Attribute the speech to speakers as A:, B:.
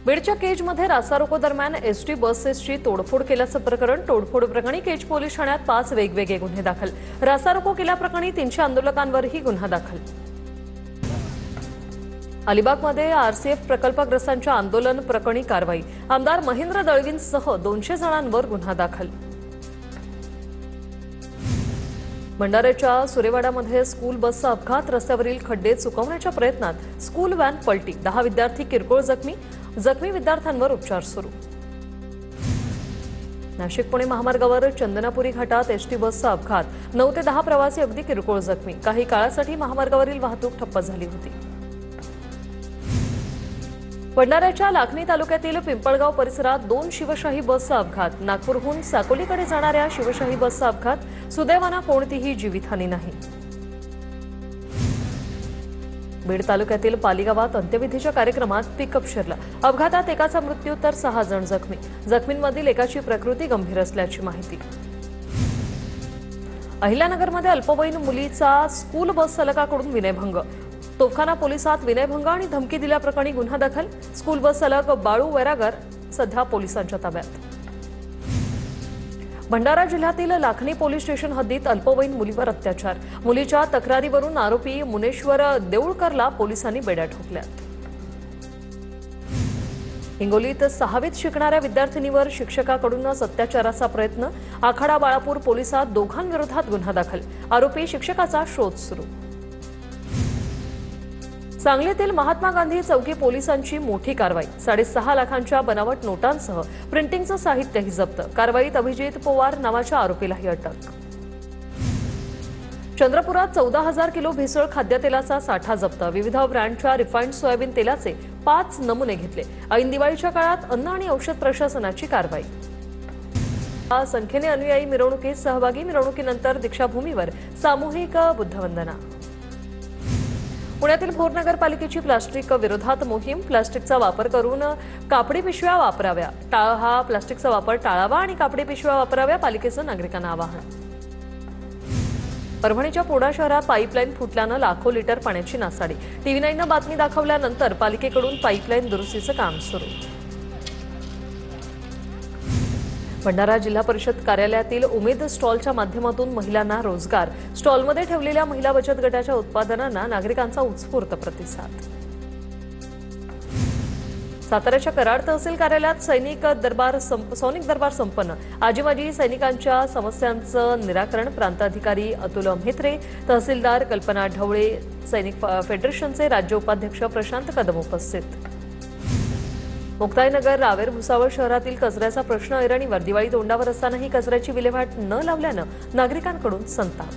A: बीडच्या केजमध्ये रास्तारोको दरम्यान एसटी बसेसची तोडफोड केल्याचं प्रकरण. तोडफोड प्रकरणी केज पोलीस ठाण्यात 5 वेगवेगळे गुन्हे दाखल. रास्तारोको केल्याप्रकरणी 300 आंदोलकांवरही गुन्हा दाखल. अलिबागमध्ये आरसीएफ प्रकल्पग्रस्तांच्या आंदोलन प्रकरणी कारवाई. आमदार महेंद्र दळवींसह 200 जणांवर गुन्हा दाखल. भंडाऱ्याच्या सुरेवाड्यामध्ये स्कूल बसचा अपघात. रस्त्यावरील खड्डे चुकवण्याच्या प्रयत्नात स्कूल व्हॅन पलटी. 10 विद्यार्थी किरकोळ जखमी विद्यार्थ्यांवर उपचार सुरू. नाशिक पुणे महामार्गावर चंदनापुरी घाटात एसटी बसचा अपघात. 9 ते 10 प्रवासी अगदी किरकोळ जखमी. काही काळासाठी महामार्गावरील वाहतूक ठप्प झाली होती. भंडाऱ्याच्या लाखनी तालुक्यातील पिंपळगाव परिसरात 2 शिवशाही बसचा अपघात. नागपूरहून साकोलीकडे जाणाऱ्या शिवशाही बसचा अपघात. सुदैवाने कोणतीही जीवितहानी नाही. बीड तालुक्यातील पाली गावात अंत्यविधीच्या कार्यक्रमात पिकअप शिरला. अपघातात एकाचा मृत्यू तर 6 जण जखमी. जखमींमधील एकाची प्रकृती गंभीर असल्याची माहिती. अहिल्यानगरमध्ये अल्पवयीन मुलीचा स्कूल बस चालकाकडून विनयभंग. तोफखाना पोलिसात विनयभंग आणि धमकी दिल्याप्रकरणी गुन्हा दाखल. स्कूल बस चालक बाळू वैरागर सध्या पोलिसांच्या ताब्यात. भंडारा जिल्ह्यातील लाखनी पोलीस स्टेशन हद्दीत अल्पवयीन मुलीवर अत्याचार. मुलीच्या तक्रारीवरून आरोपी मुनेश्वर देऊळकरला पोलिसांनी बेड्या ठोकल्या. हिंगोलीत 6वीत शिकणाऱ्या विद्यार्थिनीवर शिक्षकाकडूनच अत्याचाराचा प्रयत्न. आखाडा बाळापूर पोलिसात दोघांविरोधात गुन्हा दाखल. आरोपी शिक्षकाचा शोध सुरू. सांगलीतील महात्मा गांधी चौकी पोलिसांची मोठी कारवाई. 6.5 लाखांच्या बनावट नोटांसह प्रिंटिंगचं साहित्यही जप्त. कारवाईत अभिजित पवार नावाच्या आरोपीलाही अटक. चंद्रपुरात 14,000 किलो भेसळ खाद्यतेलाचा साठा जप्त. विविध ब्रँडच्या रिफाइंड सोयाबीन तेलाचे 5 नमुने घेतले. ऐन दिवाळीच्या काळात अन्न आणि औषध प्रशासनाची कारवाई. संख्येने अनुयायी मिरवणुकीत सहभागी. मिरवणुकीनंतर दीक्षाभूमीवर सामूहिक बुद्धवंदना. पुण्यातील भोर नगरपालिकेची प्लास्टिक विरोधात मोहीम. प्लास्टिकचा वापर करून कापडी पिशव्या वापराव्या. प्लास्टिकचा वापर टाळावा आणि कापडी पिशव्या वापराव्या. पालिकेचं नागरिकांना आवाहन. परभणीच्या पोढा शहरात पाईपलाईन फुटल्यानं लाखो लिटर पाण्याची नासाडी. TV9नं बातमी दाखवल्यानंतर पालिकेकडून पाईपलाईन दुरुस्तीचं काम सुरू. भंडारा जिल्हा परिषद कार्यालयातील उमेद स्टॉलच्या माध्यमातून महिलांना रोजगार. स्टॉलमध्ये ठेवलेल्या महिला बचत गटाच्या उत्पादनांना नागरिकांचा उत्स्फूर्त प्रतिसाद. साताऱ्याच्या कराड तहसील कार्यालयात सैनिक दरबार संपन्न. आजीमाजी सैनिकांच्या समस्यांचं निराकरण. प्रांताधिकारी अतुल म्हेत्रे, तहसीलदार कल्पना ढवळे, सैनिक फेडरेशनचे राज्य उपाध्यक्ष प्रशांत कदम उपस्थित. मुक्ताईनगर रावेर भुसावळ शहरातील कचऱ्याचा प्रश्न ऐरणीवर. दिवाळी तोंडावर असतानाही कचऱ्याची विल्हेवाट न लावल्यानं नागरिकांकडून संताप.